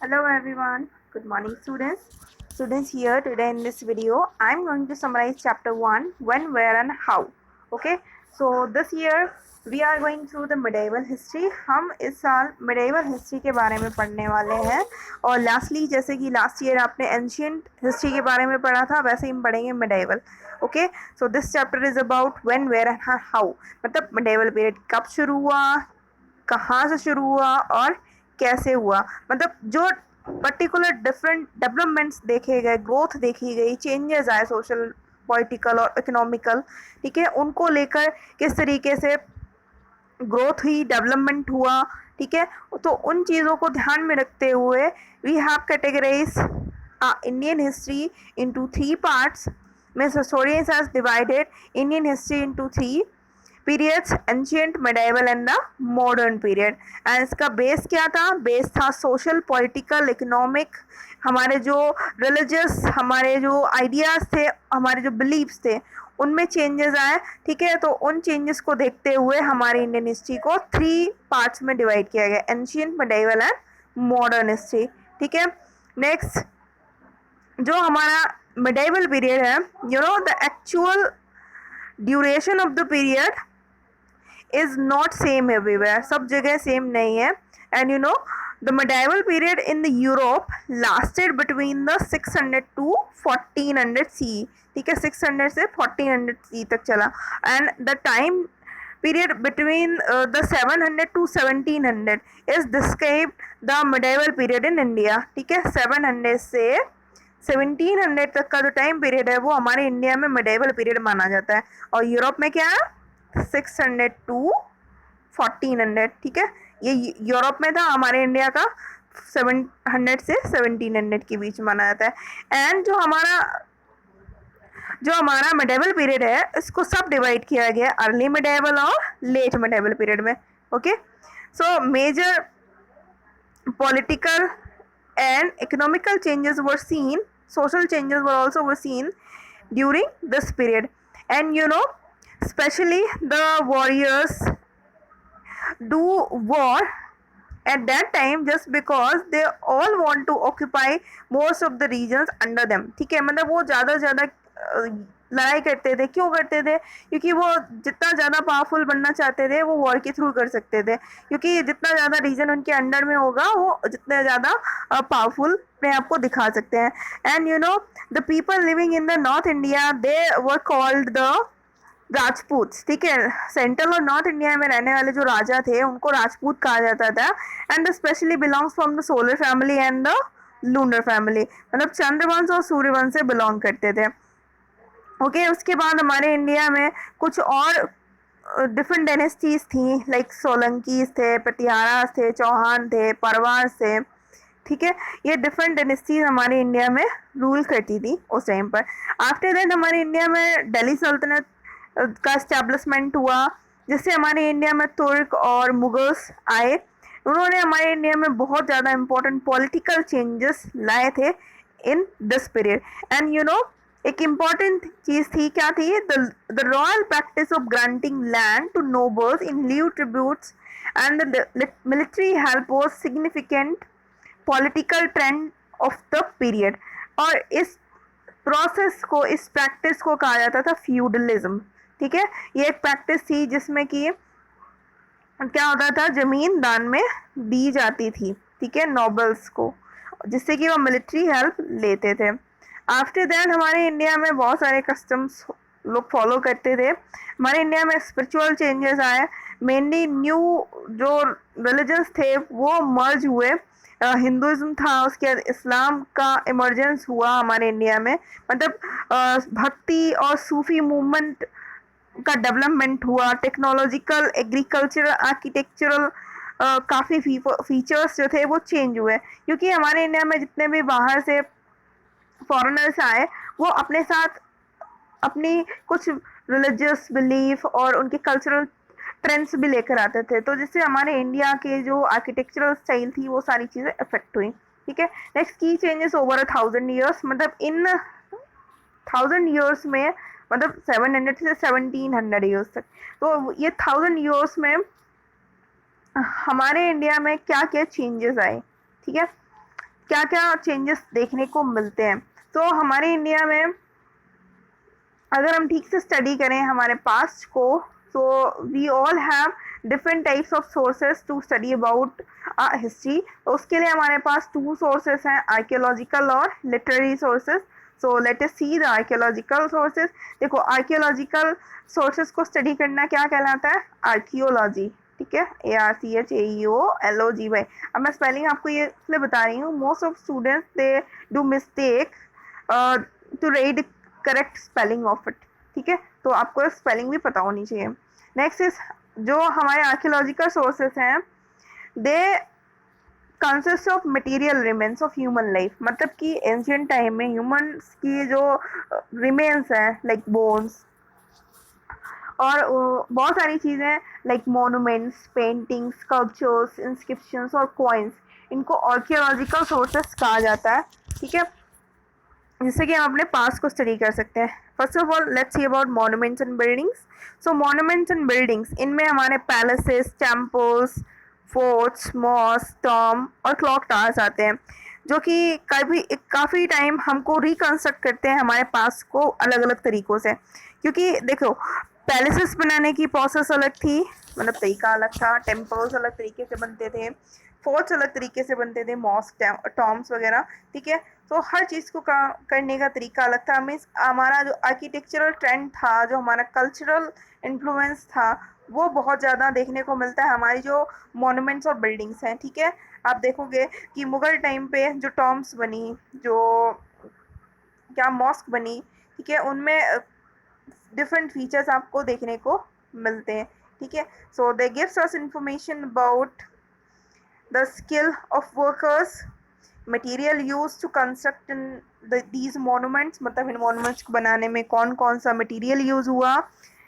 Hello everyone. Good morning students. Students here today in this video I am going to summarize chapter 1 when, where and how. Okay. So this year we are going through the medieval history. हम इस साल medieval history के बारे में पढ़ने वाले हैं और lastly जैसे कि last year आपने ancient history के बारे में पढ़ा था वैसे ही हम पढ़ेंगे medieval. Okay. So this chapter is about when, where and how. मतलब medieval period कब शुरू हुआ, कहाँ से शुरू हुआ और कैसे हुआ, मतलब जो पर्टिकुलर डिफरेंट डेवलपमेंट्स देखे गए, ग्रोथ देखी गई, चेंजेस आए सोशल, पॉलिटिकल और इकोनॉमिकल, ठीक है, उनको लेकर किस तरीके से ग्रोथ हुई, डेवलपमेंट हुआ, ठीक है, तो उन चीज़ों को ध्यान में रखते हुए we have categorize Indian history into 3 parts. Miss historians has divided Indian history into 3 periods, ancient, medieval and the modern period. And इसका बेस क्या था? बेस था सोशल, पॉलिटिकल, इकोनॉमिक, हमारे जो रिलीजियस, हमारे जो आइडियाज़ थे, हमारे जो बिलीव्स थे, उनमें चेंजेस आए, ठीक है. तो उन चेंजेस को देखते हुए हमारी इंडियन हिस्ट्री को 3 पार्ट्स में डिवाइड किया गया, ancient, medieval and modern history, ठीक है. नेक्स्ट जो हमारा मेडाइवल पीरियड है, you know the actual duration of the period is not same everywhere, सब जगह सेम नहीं है. And you know the medieval period in the Europe lasted between the 600 to 1400 CE, ठीक है, 600 से 1400 CE तक चला. And the time period between the 700 to 1700 is described the medieval period in India, ठीक है. 700 से 1700 तक का जो टाइम पीरियड है वो हमारे इंडिया में medieval period माना जाता है, और यूरोप में क्या है 600 टू 1400, ठीक है. ये यूरोप में था, हमारे इंडिया का 700 से 1700 के बीच माना जाता है. एंड जो हमारा मेडाइवल पीरियड है इसको सब डिवाइड किया गया अर्ली मेडाइवल और लेट मेडाइवल पीरियड में. Okay, so major political and economical changes were seen, social changes were also seen during this period. And you know, especially the warriors do war at that time just because they all want to occupy most of the regions under them, ठीक है. मतलब वो ज़्यादा से ज़्यादा लड़ाई करते थे. क्यों करते थे? क्योंकि वो जितना ज़्यादा पावरफुल बनना चाहते थे वो वॉर के थ्रू कर सकते थे, क्योंकि जितना ज़्यादा रीजन उनके अंडर में होगा वो जितना ज़्यादा पावरफुल अपने आप को दिखा सकते हैं. And you know the people living in the north India they were called the Rajput, ठीक है. सेंट्रल और नॉर्थ इंडिया में रहने वाले जो राजा थे उनको राजपूत कहा जाता था. And specially belongs from the solar family and the lunar family, मतलब चंद्रवंश और सूर्यवंश से बिलोंग करते थे. ओके, उसके बाद हमारे इंडिया में कुछ और डिफरेंट डायनेस्टीज थी, लाइक सोलंकीज थे, प्रतिहारास थे, चौहान थे, परवार थे, ठीक है. ये डिफरेंट डायनेस्टीज हमारे इंडिया में रूल करती थी उस टाइम पर. आफ्टर दैट हमारे इंडिया में दिल्ली सल्तनत का इस्टेब्लिशमेंट हुआ, जिससे हमारे इंडिया में तुर्क और मुगल्स आए. उन्होंने हमारे इंडिया में बहुत ज़्यादा इम्पोर्टेंट पॉलिटिकल चेंजेस लाए थे in this period. And you know एक इम्पॉर्टेंट चीज़ थी, क्या थी? The royal practice of granting land to nobles in lieu tributes and the military help was significant political trend of the period. और इस process को, इस प्रैक्टिस को कहा जाता था फ्यूडलिज्म, ठीक है. ये एक प्रैक्टिस थी जिसमें कि क्या होता था, जमीन दान में दी जाती थी, ठीक है, नोबल्स को, जिससे कि वो मिलिट्री हेल्प लेते थे. आफ्टर दैट हमारे इंडिया में बहुत सारे कस्टम्स लोग फॉलो करते थे. हमारे इंडिया में स्पिरिचुअल चेंजेस आए, मेनली न्यू जो रिलीजन्स थे वो मर्ज हुए. हिंदुज़म था, उसके बाद इस्लाम का इमर्जेंस हुआ हमारे इंडिया में, मतलब भक्ति और सूफी मूवमेंट का डेवलपमेंट हुआ. टेक्नोलॉजिकल, एग्रीकल्चरल, आर्किटेक्चरल काफ़ी फीचर्स जो थे वो चेंज हुए, क्योंकि हमारे इंडिया में जितने भी बाहर से फॉरेनर्स आए वो अपने साथ अपनी कुछ रिलीजियस बिलीफ और उनके कल्चरल ट्रेंड्स भी लेकर आते थे, तो जिससे हमारे इंडिया के जो आर्किटेक्चरल स्टाइल थी वो सारी चीज़ें अफेक्ट हुई, ठीक है. नेक्स्ट की चेंजेस ओवर 1000 ईयर्स, मतलब इन 1000 ईयर्स में, मतलब 700 से 1700 ईयर्स तक. तो ये 1000 ईयर्स में हमारे इंडिया में क्या क्या चेंजेस आए, ठीक है. क्या क्या चेंजेस देखने को मिलते हैं। तो हमारे इंडिया में अगर हम ठीक से स्टडी करें हमारे पास्ट को, so we all have different types of sources to study about history। तो उसके लिए हमारे पास टू सोर्सेस हैं, आर्कियोलॉजिकल और literary sources. So let us see the archaeological sources. देखो आर्कियोलॉजिकल सोर्सेस को स्टडी करना क्या कहलाता है, आर्कियोलॉजी, ठीक है, ARCHAEOLOGY। अब मैं स्पेलिंग आपको ये इसलिए बता रही हूँ, most of students they do mistake to read correct spelling of it, ठीक है, तो आपको स्पेलिंग भी पता होनी चाहिए। नेक्स्ट इज जो हमारे आर्कियोलॉजिकल सोर्सेस हैं, they consist of material remains of human life, मतलब कि एंशियंट टाइम में ह्यूमंस की जो रिमेन्स हैं लाइक बोन्स और बहुत सारी चीज़ें like monuments, paintings, sculptures, inscriptions और कॉइन्स, इनको आर्कियोलॉजिकल सोर्सेस कहा जाता है, ठीक है, जिससे कि हम अपने पास्ट को स्टडी कर सकते हैं। First of all let's see about monuments and buildings. So monuments and buildings, इनमें हमारे palaces, temples, forts, mosques, tombs और क्लॉक टावर्स आते हैं, जो कि काफ़ी टाइम हमको रिकन्स्ट्रक्ट करते हैं हमारे पास्ट को अलग अलग तरीक़ों से। क्योंकि देखो पैलेसेस बनाने की प्रोसेस अलग थी, मतलब तरीका अलग था, टेम्पल्स अलग तरीके से बनते थे, फोर्ट्स अलग तरीके से बनते थे, मॉस्क, टॉम्स वगैरह, ठीक है, तो हर चीज़ को करने का तरीका अलग था। मीन्स हमारा जो आर्किटेक्चरल ट्रेंड था, जो हमारा कल्चरल इन्फ्लुएंस था, वो बहुत ज़्यादा देखने को मिलता है हमारी जो मॉन्यूमेंट्स और बिल्डिंग्स हैं, ठीक है। आप देखोगे कि मुग़ल टाइम पे जो टॉम्स बनी, जो क्या मॉस्क बनी, ठीक है, उनमें डिफरेंट फीचर्स आपको देखने को मिलते हैं, ठीक है। So they gives us information about the skill of workers, material use to construct in these monuments, मतलब इन मोनूमेंट्स को बनाने में कौन कौन सा मटेरियल यूज़ हुआ,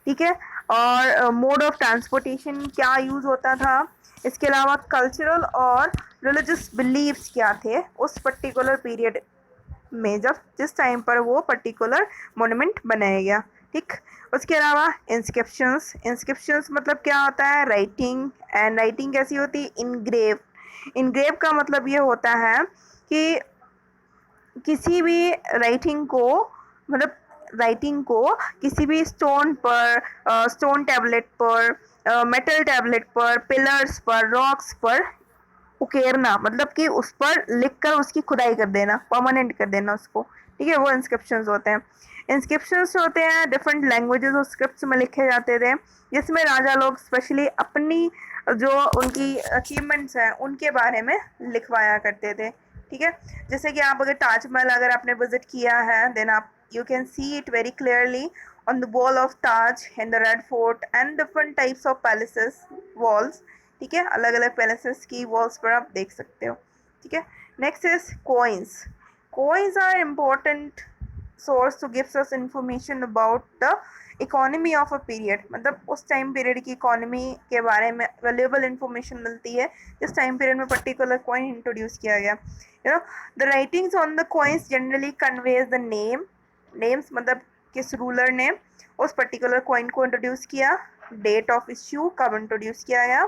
ठीक है, और मोड ऑफ ट्रांसपोर्टेशन क्या यूज़ होता था। इसके अलावा कल्चरल और रिलीजियस बिलीव्स क्या थे उस पर्टिकुलर पीरियड में, जब जिस टाइम पर वो पर्टिकुलर मोनूमेंट बनाया गया, ठीक। उसके अलावा इंस्क्रिप्शंस मतलब क्या होता है, राइटिंग, एंड राइटिंग कैसी होती है, इनग्रेव। इनग्रेव का मतलब ये होता है कि किसी भी राइटिंग को, मतलब राइटिंग को किसी भी स्टोन पर, स्टोन टैबलेट पर, मेटल टैबलेट पर, पिलर्स पर, रॉक्स पर उकेरना, मतलब कि उस पर लिखकर उसकी खुदाई कर देना, परमानेंट कर देना उसको, ठीक है, वो इंस्क्रिप्शंस होते हैं। इंस्क्रिप्शंस होते हैं डिफरेंट लैंग्वेजेस और स्क्रिप्ट्स में लिखे जाते थे, जिसमें राजा लोग स्पेशली अपनी जो उनकी अचीवमेंट्स हैं उनके बारे में लिखवाया करते थे, ठीक है। जैसे कि आप अगर ताजमहल अगर आपने विजिट किया है, देन आप you can see it very clearly on the wall of Taj in the Red Fort and different types of palaces walls, ठीक है, अलग अलग पैलेसेस की वॉल्स पर आप देख सकते हो, ठीक है। Next is coins. Coins are important source to gives us information about the economy of a period, मतलब उस टाइम पीरियड की इकोनॉमी के बारे में वैल्यूएबल इंफॉर्मेशन मिलती है जिस टाइम पीरियड में पर्टिकुलर कॉइन इंट्रोड्यूस किया गया। You know the writings on the coins generally conveys the names, मतलब किस रूलर ने उस पर्टिकुलर कॉइन को इंट्रोड्यूस किया, डेट ऑफ इश्यू कब इंट्रोड्यूस किया गया,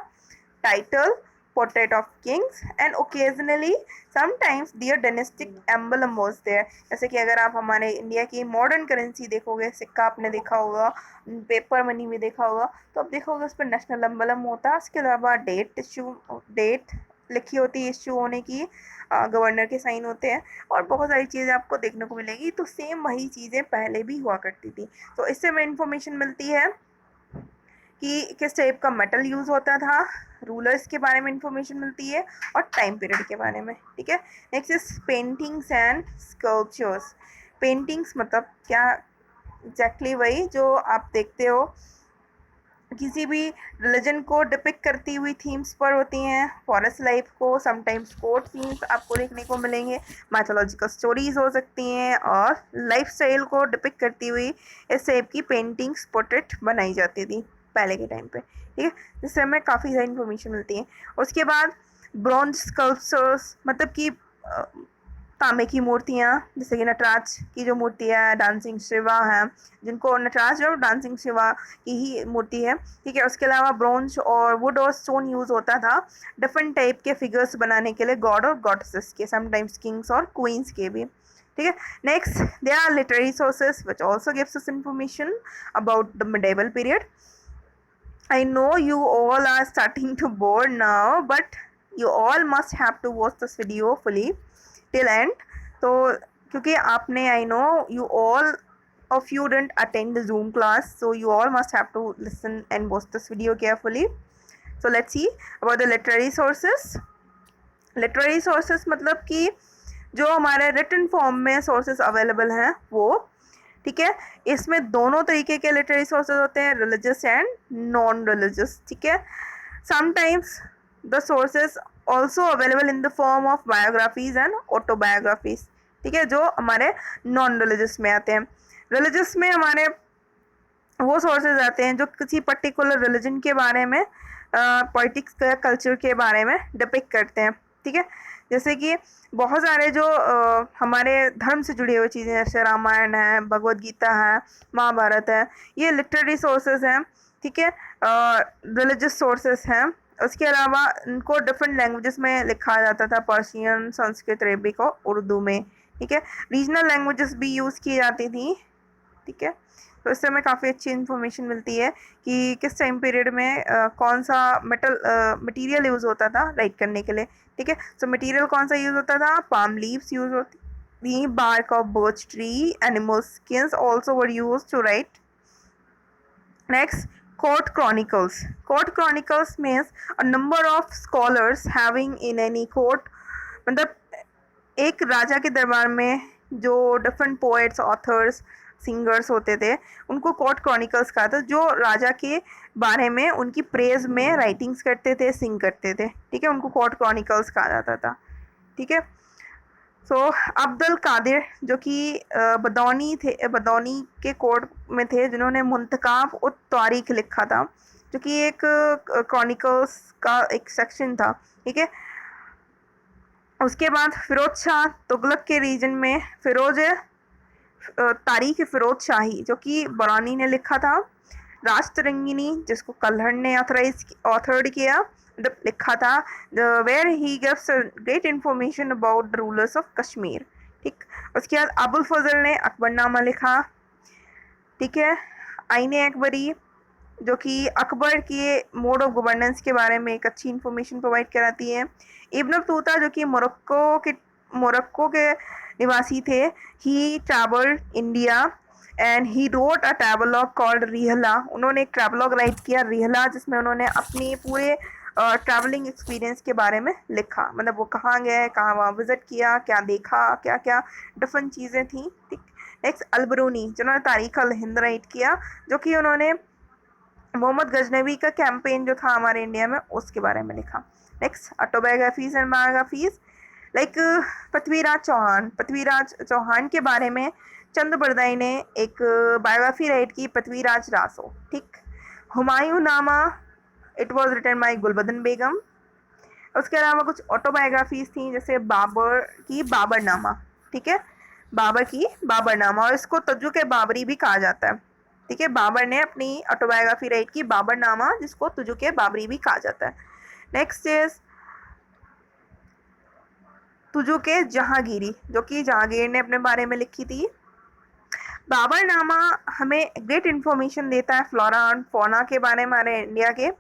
title, portrait of kings and occasionally sometimes their dynastic emblem was there। जैसे कि अगर आप हमारे इंडिया की मॉडर्न करेंसी देखोगे, सिक्का आपने देखा होगा, पेपर मनी में देखा होगा, तो आप देखोगे उस पर नेशनल एम्बलम होता है। उसके अलावा डेट लिखी होती है इश्यू होने की, गवर्नर के साइन होते हैं, और बहुत सारी चीज़ें आपको देखने को मिलेगी। तो सेम वही चीज़ें पहले भी हुआ करती थी, तो इससे हमें इन्फॉर्मेशन मिलती है कि किस टाइप का मेटल यूज़ होता था, रूलर्स के बारे में इंफॉर्मेशन मिलती है और टाइम पीरियड के बारे में, ठीक है। Next is paintings and sculptures. Paintings मतलब क्या, एग्जैक्टली वही जो आप देखते हो किसी भी रिलीजन को डिपिक्ट करती हुई थीम्स पर होती हैं, फॉरेस्ट लाइफ को, समटाइम्स कोर्ट सीन्स आपको देखने को मिलेंगे, मैथोलॉजिकल स्टोरीज हो सकती हैं, और लाइफस्टाइल को डिपिक्ट करती हुई इस टाइप की पेंटिंग्स, पोर्ट्रेट बनाई जाती थी पहले के टाइम पे, ठीक है, जिससे हमें काफ़ी सारी इन्फॉर्मेशन मिलती है। उसके बाद ब्रॉन्ज स्कल्पचर्स, मतलब कि तांबे की मूर्तियाँ जैसे कि नटराज की जो मूर्ति है, डांसिंग शिवा है, जिनको नटराज और डांसिंग शिवा की ही मूर्ति है, ठीक है। उसके अलावा ब्रोंज और वुड और स्टोन यूज होता था डिफरेंट टाइप के फिगर्स बनाने के लिए, गॉड और गॉडेसेस के, समटाइम्स किंग्स और क्वींस के भी, ठीक है। Next, there are literary sources which also gives us information about the medieval period. I know you all are starting to bore now, but you all must have to watch this video fully till end. तो क्योंकि आपने, I know you all of you didn't attend the Zoom class, so you all must have to listen and watch this video carefully. So let's see about the literary sources. Literary sources मतलब कि जो हमारे written form में sources available हैं वो, ठीक है। इसमें दोनों तरीके के लिटरेरी सोर्सेज होते हैं, रिलीजियस एंड नॉन रिलीजियस, ठीक है। Sometimes the sources also available in the form of biographies and autobiographies, ठीक है, जो हमारे नॉन रिलीजियस में आते हैं। रिलीजियस में हमारे वो सोर्सेज आते हैं जो किसी पर्टिकुलर रिलीजन के बारे में, पॉलिटिक्स का, कल्चर के बारे में डिपिक्ट करते हैं, ठीक है। जैसे कि बहुत सारे जो हमारे धर्म से जुड़ी हुई चीज़ें, जैसे रामायण है, भगवद गीता है, महाभारत है, ये लिटरेरी सोर्सेज हैं, ठीक है, रिलीजियस सोर्सेज हैं। उसके अलावा इनको डिफरेंट लैंग्वेजेस में लिखा जाता था, पर्शियन, संस्कृत, अरेबिक और उर्दू में, ठीक है। रीजनल लैंग्वेजेस भी यूज़ की जाती थी, ठीक है। तो इससे हमें काफ़ी अच्छी इन्फॉर्मेशन मिलती है कि किस टाइम पीरियड में कौन सा मटेरियल यूज़ होता था राइट करने के लिए, ठीक है। सो मटेरियल कौन सा यूज़ होता था, पाम लीव्स यूज़ होती थी, bark of birch tree, animal skins also were use to write. Next, court chronicles. Court chronicles means a number of scholars having in any court, मतलब एक राजा के दरबार में जो डिफरेंट पोएट्स, ऑथर्स, सिंगर्स होते थे उनको कोर्ट क्रॉनिकल्स कहा था, जो राजा के बारे में उनकी प्रेज में राइटिंग्स करते थे, सिंग करते थे, ठीक है, उनको कोर्ट क्रॉनिकल्स कहा जाता था, ठीक है। सो अब्दुल कादिर जो कि बदौनी के कोर्ट में थे, जिन्होंने मुंतखाब उत तारीख लिखा था, जो कि एक क्रॉनिकल्स का एक सेक्शन था, ठीक है। उसके बाद फिरोज शाह तुगलक के रीजन में तारीख फिरोज शाही जो कि बरानी ने लिखा था, राज तरंगिनी जिसको कल्हड़ ने ऑथर्ड किया, लिखा था, where he gives great information about the rulers of Kashmir, ठीक। उसके बाद अबुल फजल ने अकबरनामा लिखा, ठीक है। आईने अकबरी जो कि अकबर के मोड ऑफ गवर्नेंस के बारे में एक अच्छी इंफॉर्मेशन प्रोवाइड कराती है। इब्न बतूता जो कि मोरक्को के निवासी थे, he travelled India and he wrote a travelogue called Rihla, उन्होंने एक ट्रैवलॉग राइट किया रिहला, जिसमें उन्होंने अपनी पूरे ट्रैवलिंग एक्सपीरियंस के बारे में लिखा, मतलब वो कहाँ गए, कहाँ वहाँ विजिट किया, क्या देखा, क्या क्या डिफरेंट चीज़ें थी, ठीक। नेक्स्ट, अलबरूनी जिन्होंने तारीख अल हिंद राइट किया, जो कि उन्होंने मोहम्मद गजनवी का कैंपेन जो था हमारे इंडिया में उसके बारे में लिखा। Next, autobiographies and biographies, like Prithviraj Chauhan के बारे में चंद बरदाई ने एक बायोग्राफी राइट की, पृथ्वीराज रासो, ठीक। Humayun Nama, it was written by Gulbadan Begum. उसके अलावा कुछ ऑटोबायोग्राफीज थी, जैसे बाबर की बाबरनामा, ठीक है, बाबर की बाबरनामा, और इसको तजुक बाबरी भी कहा जाता है, ठीक है। बाबर ने अपनी ऑटोबायोग्राफी राइट की, बाबरनामा, जिसको तुजुक बाबरी भी कहा जाता है। नेक्स्ट इज तुजुक जहांगीरी, जो कि जहांगीर ने अपने बारे में लिखी थी। बाबरनामा हमें ग्रेट इन्फॉर्मेशन देता है फ्लोरा एंड फौना के बारे में हमारे इंडिया के।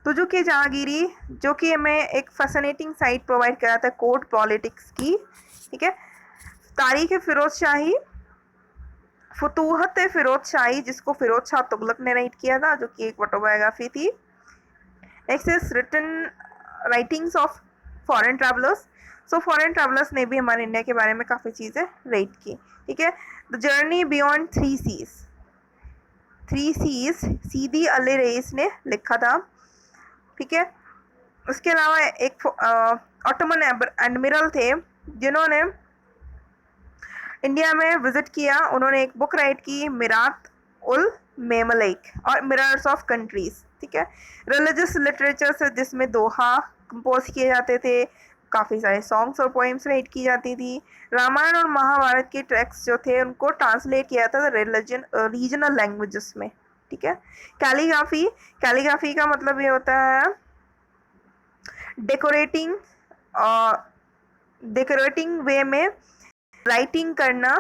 तुजुक जहांगीरी जो कि हमें एक फैसिनेटिंग साइट प्रोवाइड कराता है कोर्ट पॉलिटिक्स की, ठीक है। तारीख फिरोज शाही, फतूहत फिरोज शाही, जिसको फिरोज शाह तुगलक ने राइट किया था, जो कि एक ऑटोबायोग्राफी थी। Next is written writings of foreign travellers, so foreign travellers ने भी हमारे इंडिया के बारे में काफ़ी चीज़ें राइट की, ठीक है। The journey beyond three seas Sidi Ali Reis ने लिखा था, ठीक है। उसके अलावा एक ऑटोमन एडमिरल थे जिन्होंने इंडिया में विजिट किया, उन्होंने एक बुक राइट की, मिरात उल मेमलिक और मिरर्स ऑफ कंट्रीज, ठीक है। रिलीजियस लिटरेचर से जिसमें दोहा कंपोज किए जाते थे, काफ़ी सारे सॉन्ग्स और पोएम्स राइट की जाती थी। रामायण और महाभारत के टेक्स्ट जो थे उनको ट्रांसलेट किया था रीजनल लैंग्वेजेस में, ठीक है। कैलीग्राफी, कैलीग्राफी का मतलब ये होता है डेकोरेटिंग डेकोरेटिंग वे में राइटिंग करना,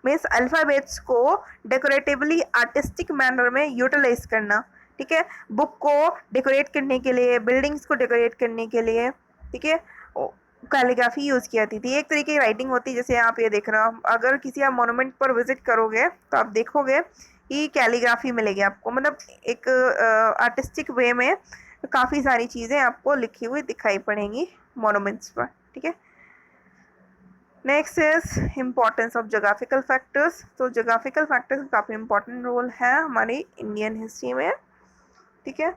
मीन्स अल्फ़ाबेट्स को डेकोरेटिवली आर्टिस्टिक मैनर में यूटिलाइज करना, ठीक है। बुक को डेकोरेट करने के लिए, बिल्डिंग्स को डेकोरेट करने के लिए, ठीक है, कैलीग्राफी यूज़ की जाती थी। एक तरीके की राइटिंग होती है, जैसे आप ये देख रहे हो, अगर किसी आप मोनूमेंट पर विजिट करोगे तो आप देखोगे कि कैलीग्राफी मिलेगी आपको, मतलब एक आर्टिस्टिक वे में काफ़ी सारी चीज़ें आपको लिखी हुई दिखाई पड़ेंगी मोनूमेंट्स पर, ठीक है। Next is importance of geographical factors. तो जोग्राफिकल फैक्टर्स का काफ़ी इंपॉर्टेंट रोल है हमारी इंडियन हिस्ट्री में, ठीक है।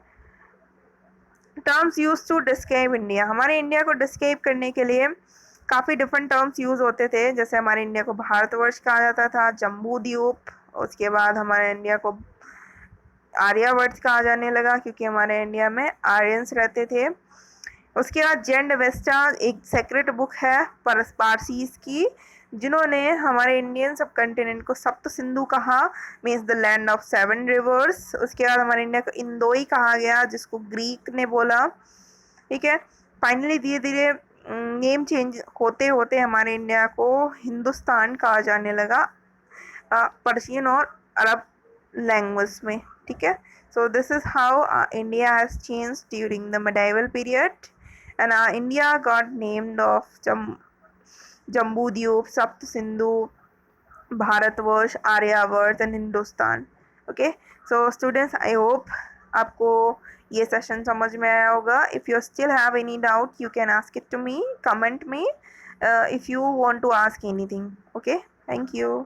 Terms use to describe India, हमारे इंडिया को डिस्क्राइब करने के लिए काफ़ी डिफरेंट टर्म्स यूज़ होते थे। जैसे हमारे इंडिया को भारतवर्ष कहा जाता था, जम्बू द्वीप, उसके बाद हमारे इंडिया को आर्यावर्त कहा जाने लगा क्योंकि हमारे इंडिया में आर्यंस रहते थे। उसके बाद जेंड वेस्टा एक सेक्रेट बुक है पारसीज की, जिन्होंने हमारे इंडियन सब कंटिनेंट को सप्त सिंधु कहा, means the land of 7 reverse. उसके बाद हमारे इंडिया को इंदोई कहा गया, जिसको ग्रीक ने बोला, ठीक है। फाइनली धीरे धीरे नेम चेंज होते होते हमारे इंडिया को हिंदुस्तान कहा जाने लगा पर्शियन और अरब लैंग्वेज में, ठीक है। So this is how India has change during the medieval period, and India got named of Jambudweep, Sapt Sindhu, Bharatvarsha, Aryavarta and Hindustan. Okay, so students, I hope आपको ये सेशन समझ में आया होगा। If you still have any doubt you can ask it to me, comment me if you want to ask anything. Okay, thank you.